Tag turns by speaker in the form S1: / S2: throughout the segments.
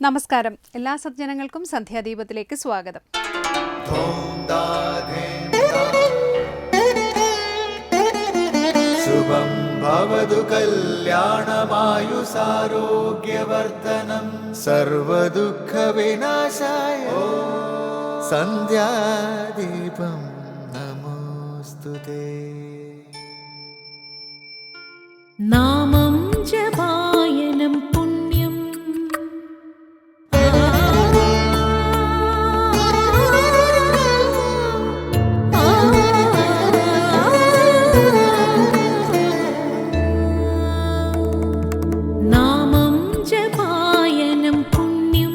S1: നമസ്കാരം. എല്ലാ സജ്ജനങ്ങൾക്കും സന്ധ്യാദീപത്തിലേക്ക് സ്വാഗതം.
S2: ശുഭം ഭവതു കല്യാണമായുസാരോഗ്യവർദ്ധനം സർവദുഃഖ വിനാശായ സന്ധ്യാദീപം നമോസ്തുതേ.
S3: നാമം ജപായനം പുണ്യം നാമം ജപായനം പുണ്യം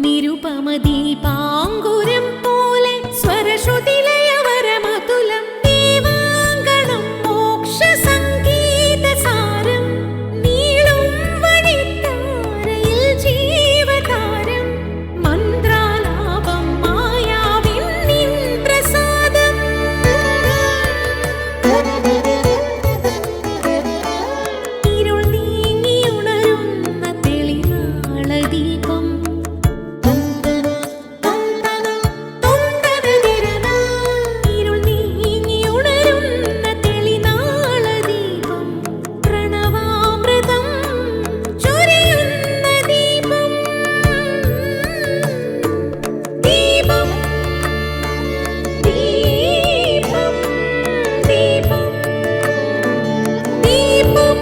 S3: നിരുപമദീപാങ്കുരം പോലെ സ്വരശ്രുതിലയവരമതുലം ദീവാങ്കണം മോക്ഷസംഗീതസാരം നീളും വഴിത്താരയിൽ ജീവതാരം മന്ത്രാലാപം മായാവിൻ നിൻ പ്രസാദം ഇരുൾ നീങ്ങിയുണരുന്ന തെളിനാളദീപം ഇരുൾ നീങ്ങിയുണരുന്ന തെളിനാളദീപം പ്രണവാമൃതം ചൊരിയുന്ന ദീപം ദീപം ദീപം ദീപം ദീപം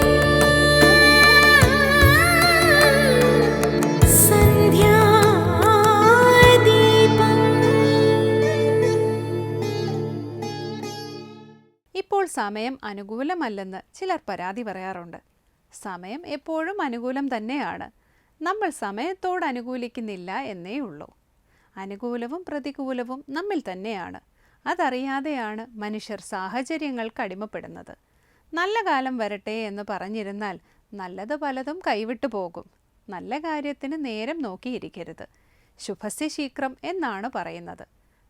S1: ഇപ്പോൾ സമയം അനുകൂലമല്ലെന്ന് ചിലർ പരാതി പറയാറുണ്ട്. സമയം എപ്പോഴും അനുകൂലം തന്നെയാണ്. നമ്മൾ സമയത്തോട് അനുകൂലിക്കുന്നില്ല എന്നേ ഉള്ളൂ. അനുകൂലവും പ്രതികൂലവും നമ്മിൽ തന്നെയാണ്. അതറിയാതെയാണ് മനുഷ്യർ സാഹചര്യങ്ങൾക്ക് അടിമപ്പെടുന്നത്. നല്ല കാലം വരട്ടെ എന്ന് പറഞ്ഞിരുന്നാൽ നല്ലത് പലതും കൈവിട്ടു പോകും. നല്ല കാര്യത്തിന് നേരം നോക്കിയിരിക്കരുത്. ശുഭസ്യ ശീഘ്രം എന്നാണ് പറയുന്നത്.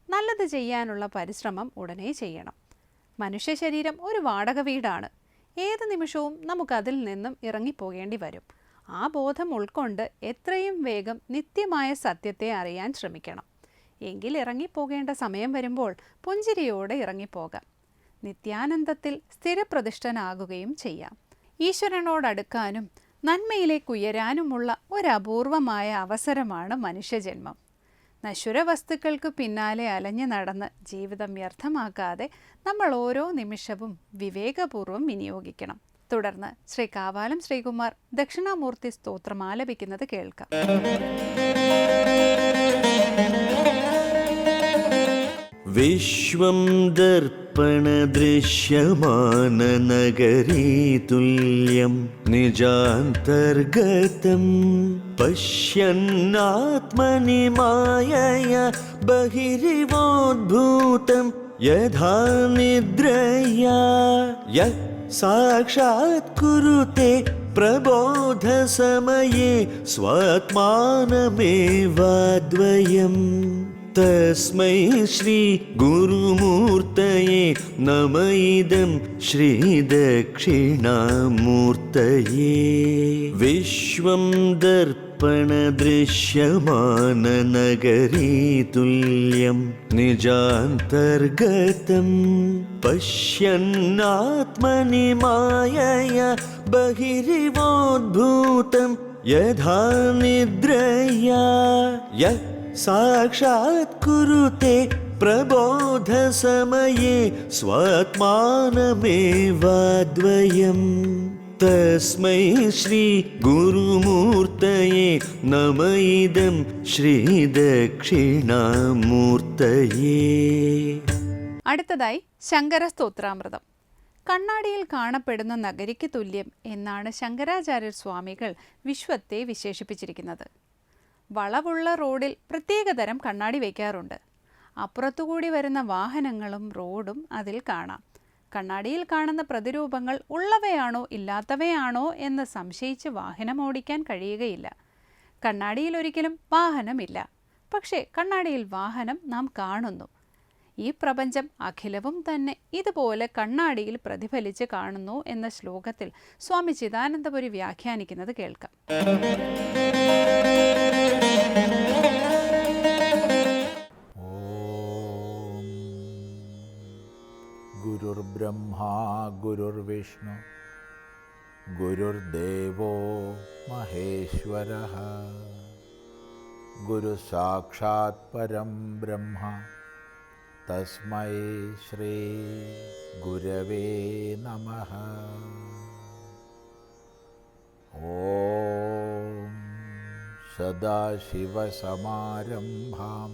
S1: നല്ലത് ചെയ്യാനുള്ള പരിശ്രമം ഉടനെ ചെയ്യണം. മനുഷ്യ ശരീരം ഒരു വാടക വീടാണ്. ഏത് നിമിഷവും നമുക്കതിൽ നിന്നും ഇറങ്ങിപ്പോകേണ്ടി വരും. ആ ബോധം ഉൾക്കൊണ്ട് എത്രയും വേഗം നിത്യമായ സത്യത്തെ അറിയാൻ ശ്രമിക്കണം. എങ്കിൽ ഇറങ്ങിപ്പോകേണ്ട സമയം വരുമ്പോൾ പുഞ്ചിരിയോടെ ഇറങ്ങിപ്പോകാം. നിത്യാനന്ദത്തിൽ സ്ഥിരപ്രതിഷ്ഠനാകുകയും ചെയ്യാം. ഈശ്വരനോടടുക്കാനും നന്മയിലേക്കുയരാനുമുള്ള ഒരപൂർവമായ അവസരമാണ് മനുഷ്യജന്മം. നശ്വര വസ്തുക്കൾക്ക് പിന്നാലെ അലഞ്ഞു നടന്ന് ജീവിതം വ്യർത്ഥമാക്കാതെ നമ്മൾ ഓരോ നിമിഷവും വിവേകപൂർവ്വം വിനിയോഗിക്കണം. തുടർന്ന് ശ്രീ കാവാലം ശ്രീകുമാർ ദക്ഷിണാമൂർത്തി സ്തോത്രം ആലപിക്കുന്നത് കേൾക്കാം.
S2: വിശ്വം ദർപ്പണദൃശ്യമാനനഗരീതുല്യം നിജാന്തർഗതം പശ്യന്നാത്മനി മായയ ബഹിരിവോദ്ഭൂതം യഥാ നിദ്രയാ യഃ സാക്ഷാത് കുരുതേ പ്രബോധസമയേ സ്വാത്മാനമേവാദ്വയം തസ്മൈ ശ്രീ ഗുരുമൂർത്തയേ നമ ഇദം ശ്രീ ദക്ഷിണാമൂർത്തയേ. വിശ്വം ദർപ്പണദൃശ്യമാനനഗരീതുല്യം നിജാന്തർഗതം പശ്യന്നാത്മനി മായയ ബഹിരിവോദ്ഭൂതം യഥാ നിദ്രയാ യഃ സാക്ഷാത് കുരുതേ പ്രബോധസമയേ സ്വാത്മാനമേവാദ്വയം തസ്മൈ ശ്രീ ഗുരുമൂർത്തയേ നമ ഇദം ശ്രീ ദക്ഷിണാമൂർത്തയേ.
S1: അടുത്തതായി ശങ്കര സ്തോത്രാമൃതം. കണ്ണാടിയിൽ കാണപ്പെടുന്ന നഗരിക്ക് തുല്യം എന്നാണ് ശങ്കരാചാര്യർ സ്വാമികൾ വിശ്വത്തെ വിശേഷിപ്പിച്ചിരിക്കുന്നത്. വളവുള്ള റോഡിൽ പ്രത്യേകതരം കണ്ണാടി വയ്ക്കാറുണ്ട്. അപ്പുറത്തുകൂടി വരുന്ന വാഹനങ്ങളും റോഡും അതിൽ കാണാം. കണ്ണാടിയിൽ കാണുന്ന പ്രതിരൂപങ്ങൾ ഉള്ളവയാണോ ഇല്ലാത്തവയാണോ എന്ന് സംശയിച്ച് വാഹനം ഓടിക്കാൻ കഴിയുകയില്ല. കണ്ണാടിയിൽ ഒരിക്കലും വാഹനമില്ല. പക്ഷേ കണ്ണാടിയിൽ വാഹനം നാം കാണുന്നു. ഈ പ്രപഞ്ചം അഖിലവും തന്നെ ഇതുപോലെ കണ്ണാടിയിൽ പ്രതിഫലിച്ച് കാണുന്നു എന്ന ശ്ലോകത്തിൽ സ്വാമി ചിദാനന്ദപുരി വ്യാഖ്യാനിക്കുന്നത് കേൾക്കാം.
S4: ഗുരുർബ്രഹ്മാ ഗുരുർവിഷ്ണു ഗുരുർദേവോ മഹേശ്വരഃ ഗുരു സാക്ഷാത് പരം ബ്രഹ്മ തസ്മൈ ശ്രീ ഗുരവേ നമഃ. ഓം സദാശിവസമാരംഭാം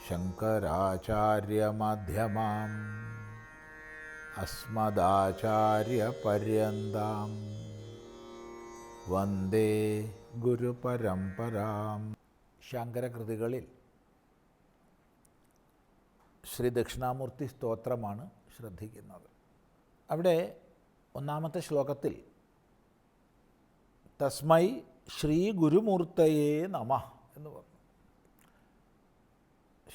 S4: ശങ്കരാചാര്യമധ്യമാം അസ്മദാചാര്യപര്യന്താം വന്ദേ ഗുരുപരമ്പരാം. ശങ്കരകൃതികളിൽ ശ്രീ ദക്ഷിണാമൂർത്തി സ്തോത്രമാണ് ശ്രദ്ധിക്കുന്നത്. അവിടെ ഒന്നാമത്തെ ശ്ലോകത്തിൽ തസ്മൈ ശ്രീ ഗുരുമൂർത്തയേ നമഃ എന്ന് പറഞ്ഞു.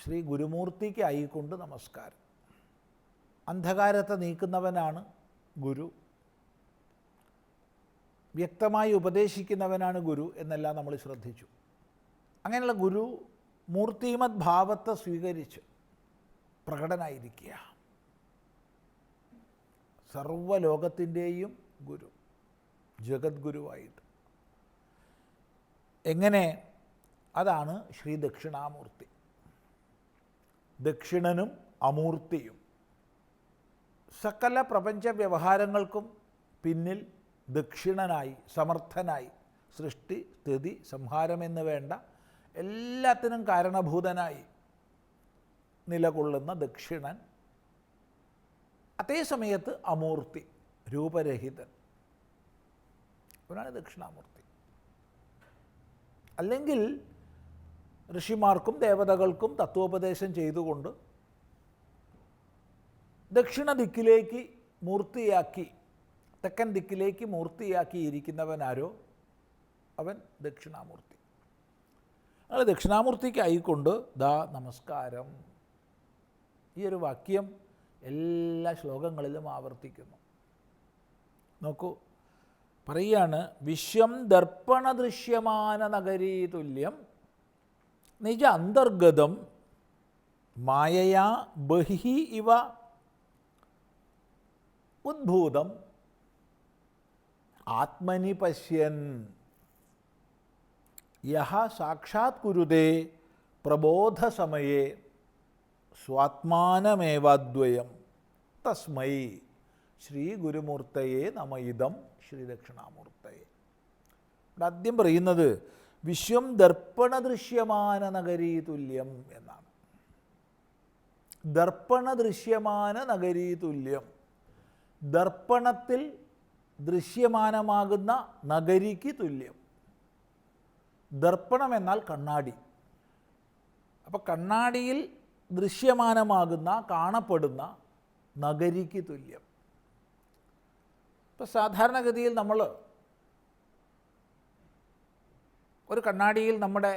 S4: ശ്രീ ഗുരുമൂർത്തിക്ക് ആയിക്കൊണ്ട് നമസ്കാരം. അന്ധകാരത്തെ നീക്കുന്നവനാണ് ഗുരു, വ്യക്തമായി ഉപദേശിക്കുന്നവനാണ് ഗുരു എന്നെല്ലാം നമ്മൾ ശ്രദ്ധിച്ചു. അങ്ങനെയുള്ള ഗുരു മൂർത്തിമത് ഭാവത്തെ സ്വീകരിച്ച് പ്രകടനായിരിക്കുക, സർവ്വലോകത്തിൻ്റെയും ഗുരു, ജഗദ്ഗുരുവായിട്ട്. എങ്ങനെ? അതാണ് ശ്രീ ദക്ഷിണാമൂർത്തി. ദക്ഷിണനും അമൂർത്തിയും. സകല പ്രപഞ്ച വ്യവഹാരങ്ങൾക്കും പിന്നിൽ ദക്ഷിണനായി, സമർത്ഥനായി, സൃഷ്ടി സ്ഥിതി സംഹാരമെന്ന് വേണ്ട എല്ലാത്തിനും കാരണഭൂതനായി നിലകൊള്ളുന്ന ദക്ഷിണൻ. അതേ സമയത്ത് അമൂർത്തി, രൂപരഹിതൻ, അവനാണ് ദക്ഷിണാമൂർത്തി. അല്ലെങ്കിൽ ഋഷിമാർക്കും ദേവതകൾക്കും തത്വോപദേശം ചെയ്തുകൊണ്ട് ദക്ഷിണ ദിക്കിലേക്ക് മൂർത്തിയാക്കി, തെക്കൻ ദിക്കിലേക്ക് മൂർത്തിയാക്കിയിരിക്കുന്നവനാരോ അവൻ ദക്ഷിണാമൂർത്തി. അങ്ങനെ ദക്ഷിണാമൂർത്തിക്കായിക്കൊണ്ട് ദാ നമസ്കാരം. ഈ ഒരു വാക്യം എല്ലാ ശ്ലോകങ്ങളിലും ആവർത്തിക്കുന്നു. നോക്കൂ, പറയാണ്, വിശ്വം ദർപ്പണ ദൃശ്യമാന നഗരീ തുല്യം നിജ അന്തർഗതം മായയാ ബഹിഃ ഇവ ഉദ്ഭൂതം ആത്മനി പശ്യൻ യഹ സാക്ഷാത് കുരുതേ പ്രബോധസമയേ സ്വാത്മാനമേവാദ്വയം തസ്മൈ ശ്രീ ഗുരുമൂർത്തയേ നമ ഇദം ശ്രീ ദക്ഷിണാമൂർത്തയേ. ഇവിടെ ആദ്യം പറയുന്നത് വിശ്വം ദർപ്പണ ദൃശ്യമാന നഗരീ തുല്യം എന്നാണ്. ദർപ്പണ ദൃശ്യമാന നഗരീ തുല്യം, ദർപ്പണത്തിൽ ദൃശ്യമാനമാകുന്ന നഗരിക്ക് തുല്യം. ദർപ്പണം എന്നാൽ കണ്ണാടി. അപ്പോൾ കണ്ണാടിയിൽ ദൃശ്യമാനമാകുന്ന, കാണപ്പെടുന്ന നഗരിക്ക് തുല്യം. ഇപ്പോൾ സാധാരണഗതിയിൽ നമ്മൾ ഒരു കണ്ണാടിയിൽ നമ്മുടെ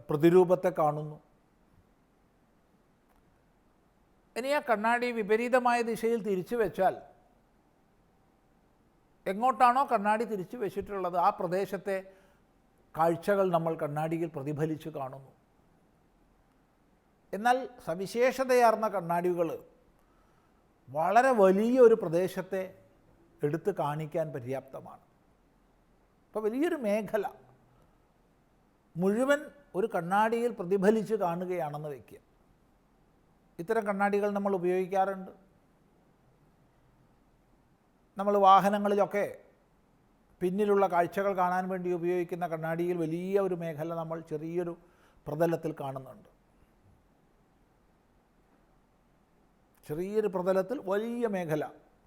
S4: പ്രതിരൂപത്തെ കാണുന്നു. ഇനി ആ കണ്ണാടി വിപരീതമായ ദിശയിൽ തിരിച്ചു വെച്ചാൽ എങ്ങോട്ടാണോ കണ്ണാടി തിരിച്ചു വെച്ചിട്ടുള്ളത് ആ പ്രദേശത്തെ കാഴ്ചകൾ നമ്മൾ കണ്ണാടിയിൽ പ്രതിഫലിച്ച് കാണുന്നു. എന്നാൽ സവിശേഷതയാർന്ന കണ്ണാടികൾ വളരെ വലിയൊരു പ്രദേശത്തെ എടുത്ത് കാണിക്കാൻ പര്യാപ്തമാണ്. അപ്പോൾ വലിയൊരു മേഖല മുഴുവൻ ഒരു കണ്ണാടിയിൽ പ്രതിഫലിച്ച് കാണുകയാണെന്ന് വയ്ക്കുക. ഇത്തരം കണ്ണാടികൾ നമ്മൾ ഉപയോഗിക്കാറുണ്ട്. നമ്മൾ വാഹനങ്ങളിലൊക്കെ പിന്നിലുള്ള കാഴ്ചകൾ കാണാൻ വേണ്ടി ഉപയോഗിക്കുന്ന കണ്ണാടിയിൽ വലിയ ഒരു മേഖല നമ്മൾ ചെറിയൊരു പ്രതലത്തിൽ കാണുന്നുണ്ട്. ചെറിയൊരു പ്രതലത്തിൽ വലിയ മേഖല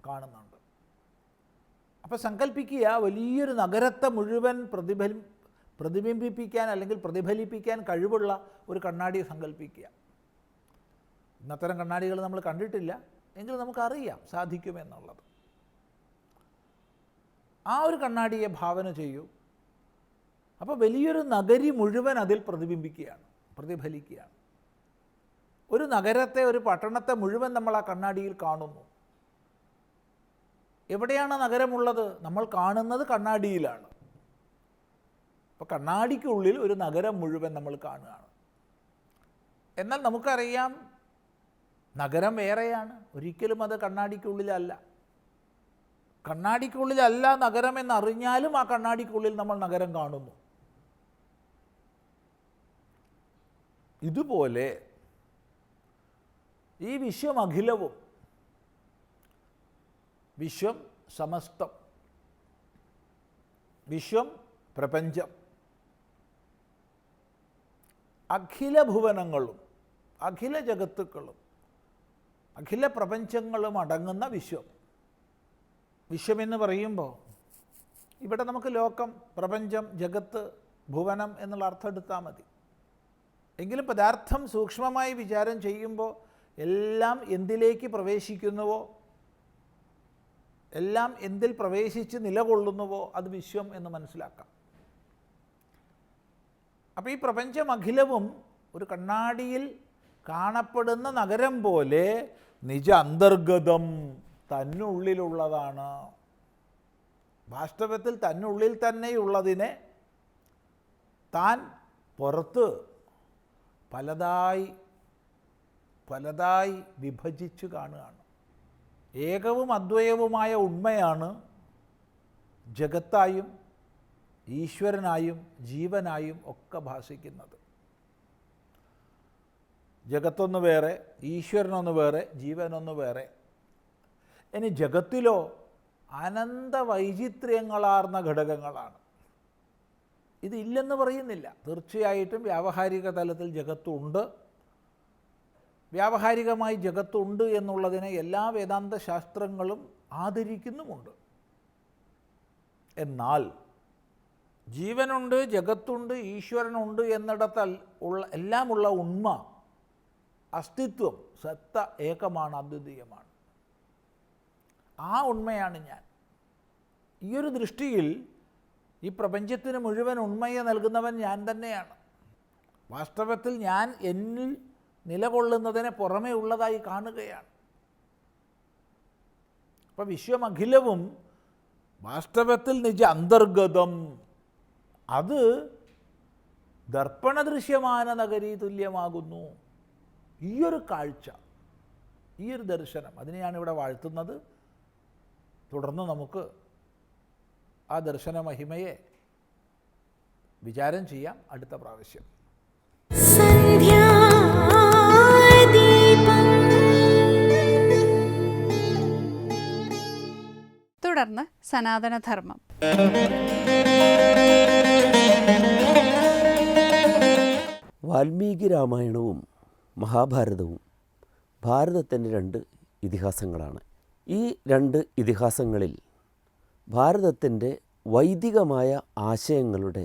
S4: കാണുന്നുണ്ട്. അപ്പോൾ സങ്കല്പിക്കുക, വലിയൊരു നഗരത്തെ മുഴുവൻ പ്രതിബിംബിപ്പിക്കാൻ അല്ലെങ്കിൽ പ്രതിഫലിപ്പിക്കാൻ കഴിവുള്ള ഒരു കണ്ണാടിയെ സങ്കല്പിക്കുക. ഇന്നത്തരം കണ്ണാടികൾ നമ്മൾ കണ്ടിട്ടില്ല, എങ്കിലും നമുക്കറിയാം സാധിക്കുമെന്നുള്ളത്. ആ ഒരു കണ്ണാടിയെ ഭാവന ചെയ്യൂ. അപ്പോൾ വലിയൊരു നഗരി മുഴുവൻ അതിൽ പ്രതിബിംബിക്കുകയാണ്, പ്രതിഫലിക്കുകയാണ്. ഒരു നഗരത്തെ, ഒരു പട്ടണത്തെ മുഴുവൻ നമ്മൾ ആ കണ്ണാടിയിൽ കാണുന്നു. എവിടെയാണ് നഗരമുള്ളത്? നമ്മൾ കാണുന്നത് കണ്ണാടിയിലാണ്. അപ്പോൾ കണ്ണാടിക്കുള്ളിൽ ഒരു നഗരം മുഴുവൻ നമ്മൾ കാണുകയാണ്. എന്നാൽ നമുക്കറിയാം, നഗരം വേറെയാണ്, ഒരിക്കലും അത് കണ്ണാടിക്കുള്ളിലല്ല. കണ്ണാടിക്കുള്ളിലല്ല നഗരം എന്നറിഞ്ഞാലും ആ കണ്ണാടിക്കുള്ളിൽ നമ്മൾ നഗരം കാണുന്നു. ഇതുപോലെ ഈ വിശ്വമഖിലവും, വിശ്വം സമസ്തം, വിശ്വം പ്രപഞ്ചം, അഖില ഭുവനങ്ങളും അഖില ജഗത്തുക്കളും അഖില പ്രപഞ്ചങ്ങളും അടങ്ങുന്ന വിശ്വം. വിശ്വമെന്ന് പറയുമ്പോൾ ഇവിടെ നമുക്ക് ലോകം, പ്രപഞ്ചം, ജഗത്ത്, ഭുവനം എന്നുള്ള അർത്ഥം എടുത്താൽ മതി. എങ്കിലും പദാർത്ഥം സൂക്ഷ്മമായി വിചാരം ചെയ്യുമ്പോൾ എല്ലാം എന്തിലേക്ക് പ്രവേശിക്കുന്നുവോ, എല്ലാം എന്തിൽ പ്രവേശിച്ച് നിലകൊള്ളുന്നുവോ അത് വിശ്വം എന്ന് മനസ്സിലാക്കാം. അപ്പോൾ ഈ പ്രപഞ്ചമഖിലവും ഒരു കണ്ണാടിയിൽ കാണപ്പെടുന്ന നഗരം പോലെ നിജ അന്തർഗതം, തന്നുള്ളിലുള്ളതാണ്. വാസ്തവത്തിൽ തന്നുള്ളിൽ തന്നെയുള്ളതിനെ താൻ പുറത്ത് പലതായി വിഭജിച്ച് കാണുകയാണ്. ഏകവും അദ്വയവുമായ ഉണ്മയാണ് ജഗത്തായും ഈശ്വരനായും ജീവനായും ഒക്കെ ഭാസിക്കുന്നത്. ജഗത്തൊന്ന് വേറെ, ഈശ്വരനൊന്ന് വേറെ, ജീവനൊന്ന് വേറെ. ഇനി ജഗത്തിലോ അനന്ത വൈചിത്ര്യങ്ങളാർന്ന ഘടകങ്ങളാണ്. ഇതില്ലെന്ന് പറയുന്നില്ല. തീർച്ചയായിട്ടും വ്യാവഹാരിക തലത്തിൽ ജഗത്തുണ്ട്. വ്യാവഹാരികമായി ജഗത്തുണ്ട് എന്നുള്ളതിനെ എല്ലാ വേദാന്ത ശാസ്ത്രങ്ങളും ആദരിക്കുന്നുമുണ്ട്. എന്നാൽ ജീവനുണ്ട്, ജഗത്തുണ്ട്, ഈശ്വരനുണ്ട് എന്നിടത്ത് എല്ലാമുള്ള ഉണ്മ, അസ്തിത്വം, സത്ത ഏകമാണ്, അദ്വിതീയമാണ്. ആ ഉണ്മയാണ് ഞാൻ. ഈ ഒരു ദൃഷ്ടിയിൽ ഈ പ്രപഞ്ചത്തിന് മുഴുവൻ ഉണ്മയെ നൽകുന്നവൻ ഞാൻ തന്നെയാണ്. വാസ്തവത്തിൽ ഞാൻ എന്നിൽ നിലകൊള്ളുന്നതിനെ പുറമേ ഉള്ളതായി കാണുകയാണ്. അപ്പോൾ വിശ്വമഖിലവും വാസ്തവത്തിൽ നിജ അന്തർഗതം, അത് ദർപ്പണദൃശ്യമാന നഗരീ തുല്യമാകുന്നു. ഈയൊരു കാഴ്ച, ഈയൊരു ദർശനം, അതിനെയാണ് ഇവിടെ വാഴ്ത്തുന്നത്. തുടർന്ന് നമുക്ക് ആ ദർശന മഹിമയെ വിചാരം ചെയ്യാം അടുത്ത പ്രാവശ്യം.
S1: തുടർന്ന് സനാതനധർമ്മം.
S5: വാൽമീകി രാമായണവും മഹാഭാരതവും ഭാരതത്തിൻ്റെ രണ്ട് ഇതിഹാസങ്ങളാണ്. ഈ രണ്ട് ഇതിഹാസങ്ങളിൽ ഭാരതത്തിൻ്റെ വൈദികമായ ആശയങ്ങളുടെ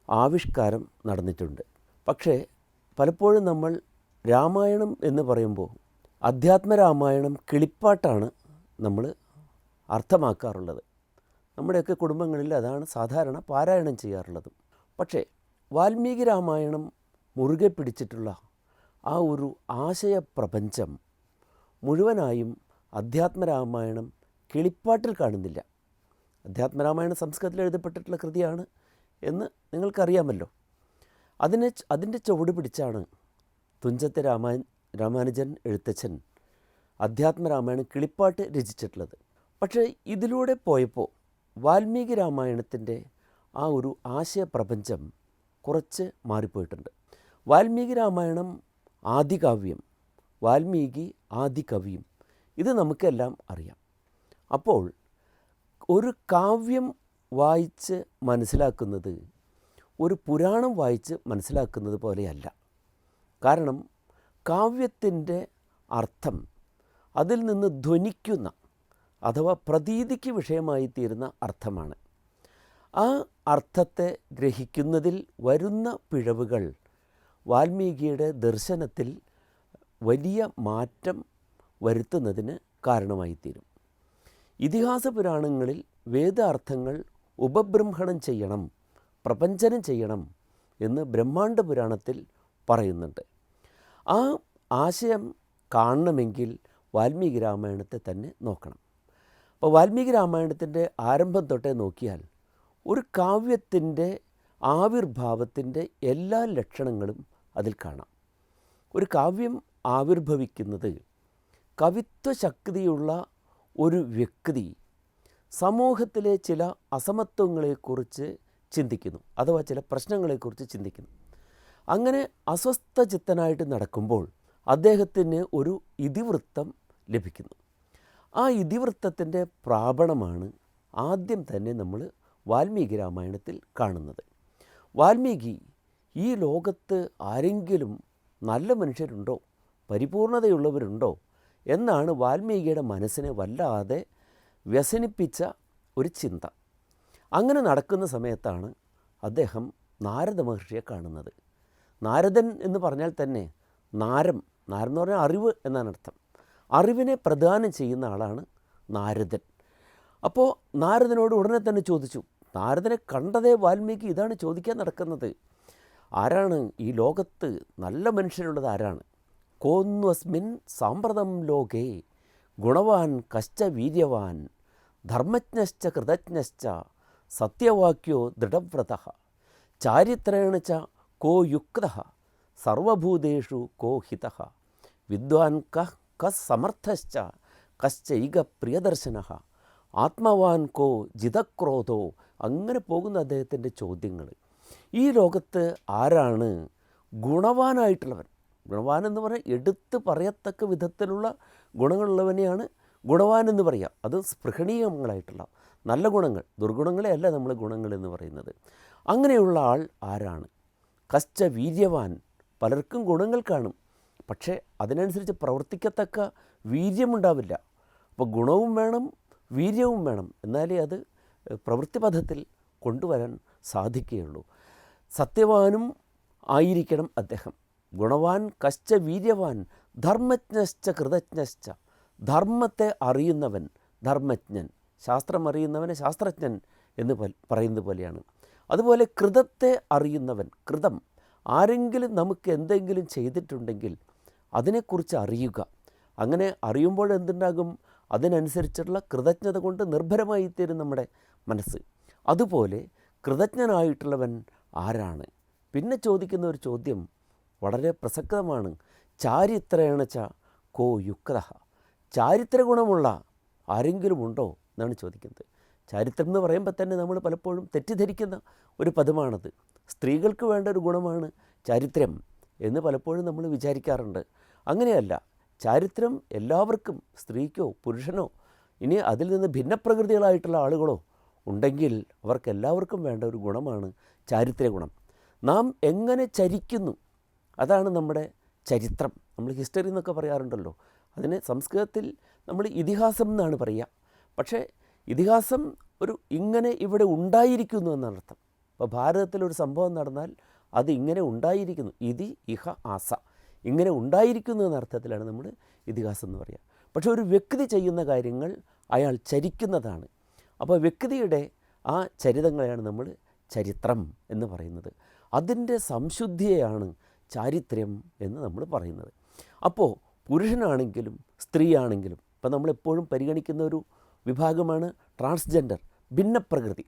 S5: ആവിഷ്കാരം നടന്നിട്ടുണ്ട്. പക്ഷേ പലപ്പോഴും നമ്മൾ രാമായണം എന്ന് പറയുമ്പോൾ അധ്യാത്മരാമായണം കിളിപ്പാട്ടാണ് നമ്മൾ അർത്ഥമാക്കാറുള്ളത്. നമ്മുടെയൊക്കെ കുടുംബങ്ങളിൽ അതാണ് സാധാരണ പാരായണം ചെയ്യാറുള്ളതും. പക്ഷേ വാൽമീകി രാമായണം മുറുകെ പിടിച്ചിട്ടുള്ള ആ ഒരു ആശയപ്രപഞ്ചം മുഴുവനായും അധ്യാത്മരാമായണം കിളിപ്പാട്ടിൽ കാണുന്നില്ല. അധ്യാത്മരാമായണം സംസ്കൃതത്തിൽ എഴുതപ്പെട്ടിട്ടുള്ള കൃതിയാണ് എന്ന് നിങ്ങൾക്കറിയാമല്ലോ. അതിൻ്റെ ചുവട് പിടിച്ചാണ് തുഞ്ചത്തെ രാമാനുജൻ എഴുത്തച്ഛൻ അധ്യാത്മരാമായണം കിളിപ്പാട്ട് രചിച്ചിട്ടുള്ളത്. പക്ഷേ ഇതിലൂടെ പോയപ്പോൾ വാൽമീകി രാമായണത്തിൻ്റെ ആ ഒരു ആശയപ്രപഞ്ചം കുറച്ച് മാറിപ്പോയിട്ടുണ്ട്. വാൽമീകി രാമായണം ആദികാവ്യം, വാൽമീകി ആദികവിയും, ഇത് നമുക്കെല്ലാം അറിയാം. അപ്പോൾ ഒരു കാവ്യം വായിച്ച് മനസ്സിലാക്കുന്നത് ഒരു പുരാണം വായിച്ച് മനസ്സിലാക്കുന്നത് പോലെയല്ല. കാരണം കാവ്യത്തിൻ്റെ അർത്ഥം അതിൽ നിന്ന് ധ്വനിക്കുന്ന അഥവാ പ്രതീതിക്ക് വിഷയമായി തീരുന്ന അർത്ഥമാണ്. ആ അർത്ഥത്തെ ഗ്രഹിക്കുന്നതിൽ വരുന്ന പിഴവുകൾ വാൽമീകിയുടെ ദർശനത്തിൽ വലിയ മാറ്റം വരുത്തുന്നതിന് കാരണമായിത്തീരും. ഇതിഹാസ പുരാണങ്ങളിൽ വേദാർത്ഥങ്ങൾ ഉപബ്രഹ്മണം ചെയ്യണം, പ്രപഞ്ചനം ചെയ്യണം എന്ന് ബ്രഹ്മാണ്ഡ പുരാണത്തിൽ പറയുന്നുണ്ട്. ആ ആശയം കാണണമെങ്കിൽ വാൽമീകി രാമായണത്തെ തന്നെ നോക്കണം. അപ്പോൾ വാൽമീകി രാമായണത്തിൻ്റെ ആരംഭം തൊട്ടേ നോക്കിയാൽ ഒരു കാവ്യത്തിൻ്റെ ആവിർഭാവത്തിൻ്റെ എല്ലാ ലക്ഷണങ്ങളും അതിൽ കാണാം. ഒരു കാവ്യം ആവിർഭവിക്കുന്നത് കവിത്വശക്തിയുള്ള ഒരു വ്യക്തി സമൂഹത്തിലെ ചില അസമത്വങ്ങളെക്കുറിച്ച് ചിന്തിക്കുന്നു, അഥവാ ചില പ്രശ്നങ്ങളെക്കുറിച്ച് ചിന്തിക്കുന്നു. അങ്ങനെ അസ്വസ്ഥചിത്തനായിട്ട് നടക്കുമ്പോൾ അദ്ദേഹത്തിന് ഒരു ഇതിവൃത്തം ലഭിക്കുന്നു. ആ ഇതിവൃത്തത്തിൻ്റെ പ്രാപണമാണ് ആദ്യം തന്നെ നമ്മൾ വാൽമീകി രാമായണത്തിൽ കാണുന്നത്. വാൽമീകി ഈ ലോകത്ത് ആരെങ്കിലും നല്ല മനുഷ്യരുണ്ടോ, പരിപൂർണതയുള്ളവരുണ്ടോ എന്നാണ് വാൽമീകിയുടെ മനസ്സിനെ വല്ലാതെ വ്യസനിപ്പിച്ച ഒരു ചിന്ത. അങ്ങനെ നടക്കുന്ന സമയത്താണ് അദ്ദേഹം നാരദ മഹർഷിയെ കാണുന്നത്. നാരദൻ എന്ന് പറഞ്ഞാൽ തന്നെ നാരം എന്ന് പറഞ്ഞാൽ അറിവ് എന്നാണ് അർത്ഥം. അറിവിനെ പ്രദാനം ചെയ്യുന്ന ആളാണ് നാരദൻ. അപ്പോൾ നാരദനോട് ഉടനെ തന്നെ ചോദിച്ചു. നാരദനെ കണ്ടതേ വാൽമീകി ഇതാണ് ചോദിക്കാൻ നടക്കുന്നത്. ആരാണ് ഈ ലോകത്ത് നല്ല മനുഷ്യരുള്ളത്, ആരാണ്? കോന്വസ്മിൻ സാമ്പ്രതം ലോകേ ഗുണവാൻ കശ്ച വീര്യവാൻ ധർമ്മജ്ഞശ്ച കൃതജ്ഞശ്ച സത്യവാക്യോ ദൃഢവ്രതഃ ചാരിത്രേണ ച കോ യുക്തഃ സർവഭൂതേഷു കോ ഹിതഃ വിദ്വാൻ കസ് സമർത്ഥശ്ച കശ്ചൈക പ്രിയദർശനഃ ആത്മവാൻ കോ ജിതക്രോധോ. അങ്ങനെ പോകുന്ന അദ്ദേഹത്തിൻ്റെ ചോദ്യങ്ങൾ. ഈ ലോകത്ത് ആരാണ് ഗുണവാനായിട്ടുള്ളവൻ? ഗുണവാൻ എന്ന് പറഞ്ഞാൽ എടുത്ത് പറയത്തക്ക വിധത്തിലുള്ള ഗുണങ്ങളുള്ളവനെയാണ് ഗുണവാൻ എന്ന് പറയുക. അത് സ്പൃഹണീയങ്ങളായിട്ടുള്ള നല്ല ഗുണങ്ങൾ, ദുർഗുണങ്ങളെ അല്ല നമ്മൾ ഗുണങ്ങൾ എന്ന് പറയുന്നത്. അങ്ങനെയുള്ള ആൾ ആരാണ്? കശ്ച വീര്യവാൻ, പലർക്കും ഗുണങ്ങൾ കാണും, പക്ഷേ അതിനനുസരിച്ച് പ്രവർത്തിക്കത്തക്ക വീര്യമുണ്ടാവില്ല. അപ്പോൾ ഗുണവും വേണം, വീര്യവും വേണം, എന്നാലേ അത് പ്രവൃത്തിപഥത്തിൽ കൊണ്ടുവരാൻ സാധിക്കുകയുള്ളൂ. സത്യവാനും ആയിരിക്കണം അദ്ദേഹം. ഗുണവാൻ കശ്ച വീര്യവാൻ ധർമ്മജ്ഞശ്ച കൃതജ്ഞശ്ച. ധർമ്മത്തെ അറിയുന്നവൻ ധർമ്മജ്ഞൻ, ശാസ്ത്രം അറിയുന്നവനെ ശാസ്ത്രജ്ഞൻ എന്ന് പറയുന്നത് പോലെയാണ്. അതുപോലെ കൃതത്തെ അറിയുന്നവൻ കൃതം. ആരെങ്കിലും നമുക്ക് എന്തെങ്കിലും ചെയ്തിട്ടുണ്ടെങ്കിൽ അതിനെക്കുറിച്ച് അറിയുക. അങ്ങനെ അറിയുമ്പോൾ എന്തുണ്ടാകും? അതിനനുസരിച്ചുള്ള കൃതജ്ഞത കൊണ്ട് നിർഭരമായിത്തീരും നമ്മുടെ മനസ്സ്. അതുപോലെ കൃതജ്ഞനായിട്ടുള്ളവൻ ആരാണ്? പിന്നെ ചോദിക്കുന്ന ഒരു ചോദ്യം വളരെ പ്രസക്തമാണ്. ചാരിത്രേണ ച കോ യുക്തഃ. ചാരിത്ര ഗുണമുള്ള ആരെങ്കിലും ഉണ്ടോ എന്നാണ് ചോദിക്കുന്നത്. ചാരിത്രം എന്ന് പറയുമ്പോൾ തന്നെ നമ്മൾ പലപ്പോഴും തെറ്റിദ്ധരിക്കുന്ന ഒരു പദമാണത്. സ്ത്രീകൾക്ക് വേണ്ട ഒരു ഗുണമാണ് ചാരിത്രം എന്ന് പലപ്പോഴും നമ്മൾ വിചാരിക്കാറുണ്ട്. അങ്ങനെയല്ല. ചാരിത്രം എല്ലാവർക്കും, സ്ത്രീക്കോ പുരുഷനോ ഇനി അതിൽ നിന്ന് ഭിന്നപ്രകൃതികളായിട്ടുള്ള ആളുകളോ ഉണ്ടെങ്കിൽ അവർക്കെല്ലാവർക്കും വേണ്ട ഒരു ഗുണമാണ് ചാരിത്ര ഗുണം. നാം എങ്ങനെ ചരിക്കുന്നു അതാണ് നമ്മുടെ ചരിത്രം. നമ്മൾ ഹിസ്റ്ററി എന്നൊക്കെ പറയാറുണ്ടല്ലോ. അതിന് സംസ്കൃതത്തിൽ നമ്മൾ ഇതിഹാസം എന്നാണ് പറയുക. പക്ഷേ ഇതിഹാസം ഒരു ഇങ്ങനെ ഇവിടെ ഉണ്ടായിരിക്കുന്നു എന്നർത്ഥം. അപ്പോൾ ഭാരതത്തിലൊരു സംഭവം നടന്നാൽ അത് ഇങ്ങനെ ഉണ്ടായിരിക്കുന്നു, ഇതി ഇഹ ആസ, ഇങ്ങനെ ഉണ്ടായിരിക്കുന്നു എന്ന അർത്ഥത്തിലാണ് നമ്മൾ ഇതിഹാസം എന്ന് പറയുക. പക്ഷേ ഒരു വ്യക്തി ചെയ്യുന്ന കാര്യങ്ങൾ അയാൾ ചരിക്കുന്നതാണ്. അപ്പോൾ വ്യക്തിയുടെ ആ ചരിതങ്ങളെയാണ് നമ്മൾ ചരിത്രം എന്ന് പറയുന്നത്. അതിൻ്റെ സംശുദ്ധിയെയാണ് ചാരിത്രം എന്ന് നമ്മൾ പറയുന്നത്. അപ്പോൾ പുരുഷനാണെങ്കിലും സ്ത്രീയാണെങ്കിലും ഇപ്പം നമ്മളെപ്പോഴും പരിഗണിക്കുന്ന ഒരു വിഭാഗമാണ് ട്രാൻസ്ജെൻഡർ, ഭിന്നപ്രകൃതി.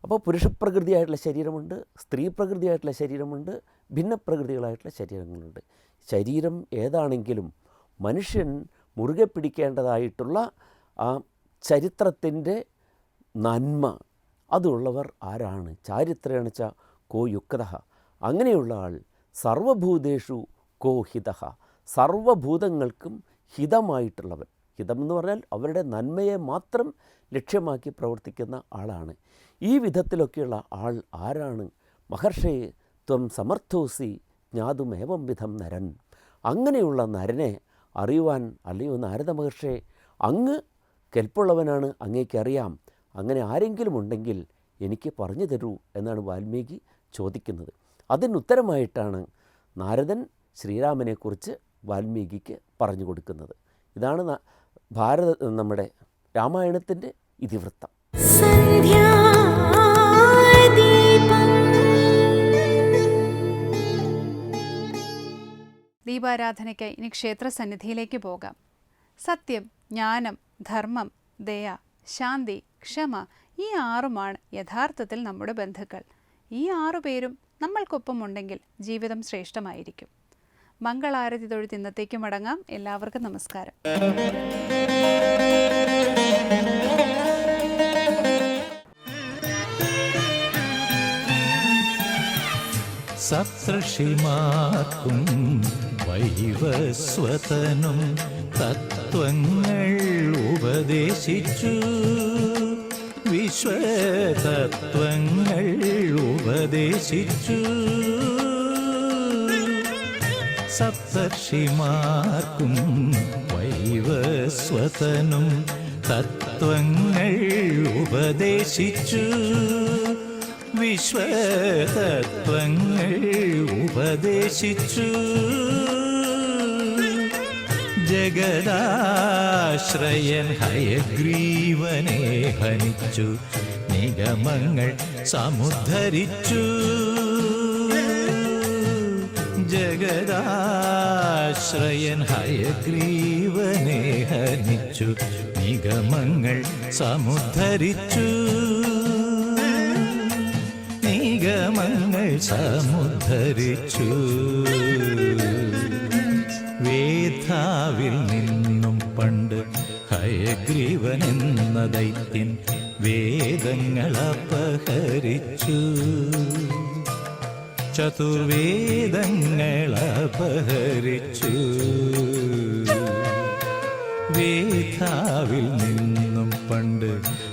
S5: അപ്പോൾ പുരുഷപ്രകൃതിയായിട്ടുള്ള ശരീരമുണ്ട്, സ്ത്രീ പ്രകൃതിയായിട്ടുള്ള ശരീരമുണ്ട്, ഭിന്നപ്രകൃതികളായിട്ടുള്ള ശരീരങ്ങളുണ്ട്. ശരീരം ഏതാണെങ്കിലും മനുഷ്യൻ മുറുകെ പിടിക്കേണ്ടതായിട്ടുള്ള ആ ചരിത്രത്തിൻ്റെ നന്മ അതുള്ളവർ ആരാണ്? ചാരിത്രേണ ച കോ യുക്തഃ. അങ്ങനെയുള്ള ആൾ സർവഭൂതേഷു കോ ഹിതഃ. സർവഭൂതങ്ങൾക്കും ഹിതമായിട്ടുള്ളവൻ. ഹിതം എന്ന് പറഞ്ഞാൽ അവരുടെ നന്മയെ മാത്രം ലക്ഷ്യമാക്കി പ്രവർത്തിക്കുന്ന ആളാണ്. ഈ വിധത്തിലൊക്കെയുള്ള ആൾ ആരാണ്? മഹർഷയെ ത്വം സമർത്ഥോസി ജ്ഞാതുമേവം വിധം നരൻ. അങ്ങനെയുള്ള നരനെ അറിയുവാൻ, അല്ലയോ നാരദ മഹർഷേ, അങ്ങ് കെൽപ്പുള്ളവനാണ്, അങ്ങേക്കറിയാം. അങ്ങനെ ആരെങ്കിലും ഉണ്ടെങ്കിൽ എനിക്ക് പറഞ്ഞു തരൂ എന്നാണ് വാൽമീകി ചോദിക്കുന്നത്. അതിനുത്തരമായിട്ടാണ് നാരദൻ ശ്രീരാമനെക്കുറിച്ച് വാൽമീകിക്ക് പറഞ്ഞു കൊടുക്കുന്നത്. ഇതാണ് നമ്മുടെ രാമായണത്തിൻ്റെ ഇതിവൃത്തം.
S1: ദീപാരാധനയ്ക്കായി ഇനി ക്ഷേത്രസന്നിധിയിലേക്ക് പോകാം. സത്യം, ജ്ഞാനം, ധർമ്മം, ദയ, ശാന്തി, ക്ഷമ, ഈ ആറുമാണ് യഥാർത്ഥത്തിൽ നമ്മുടെ ബന്ധുക്കൾ. ഈ 6 പേരും നമ്മൾക്കൊപ്പം ഉണ്ടെങ്കിൽ ജീവിതം ശ്രേഷ്ഠമായിരിക്കും. മംഗളാരതി തൊഴുത്ത് ഇന്നത്തേക്ക് മടങ്ങാം. എല്ലാവർക്കും നമസ്കാരം.
S6: സപ്തർഷിമാർക്കും വൈവസ്വതനും തത്വങ്ങൾ ഉപദേശിച്ചു, വിശ്വതത്വങ്ങൾ ഉപദേശിച്ചു. സപ്തർഷിമാർക്കും വൈവസ്വതനും തത്വങ്ങൾ ഉപദേശിച്ചു, വിശ്വതത്വങ്ങൾ ഉപദേശിച്ചു. ജഗദാശ്രയൻ ഹയഗ്രീവനെ ഹനിച്ചു, നിഗമങ്ങൾ സമുദ്ധരിച്ചു. ജഗദാശ്രയൻ ഹയഗ്രീവനെ ഹനിച്ചു, നിഗമങ്ങൾ സമുദ്ധരിച്ചു. നിഗമങ്ങൾ സമുദ്ധരിച്ചു. വേദാവിൽ നിന്നും പണ്ട് ഹയഗ്രീവൻ എന്ന ദൈത്യൻ വേദങ്ങൾ അപഹരിച്ചു. ചതുർവേദങ്ങൾ അപഹരിച്ചു. വേദാവിൽ നിന്നും പണ്ട്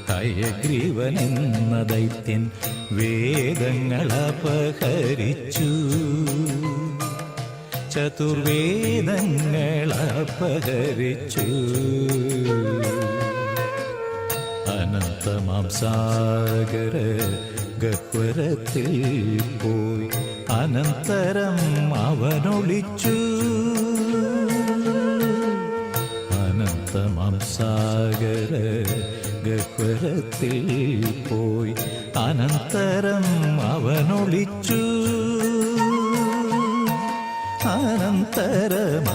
S6: ഹയഗ്രീവൻ എന്ന ദൈത്യൻ വേദങ്ങൾ അപഹരിച്ചു. ചതുർവേദങ്ങൾ അപഹരിച്ചു. അനന്തമാം സാഗര ഗഹ്വരത്തിൽ പോയി അനന്തരം അവനൊളിച്ചു. അനന്തമാം സാഗര ഗഹ്വരത്തിൽ പോയി അനന്തരം അവനൊളിച്ചു. അനന്തരം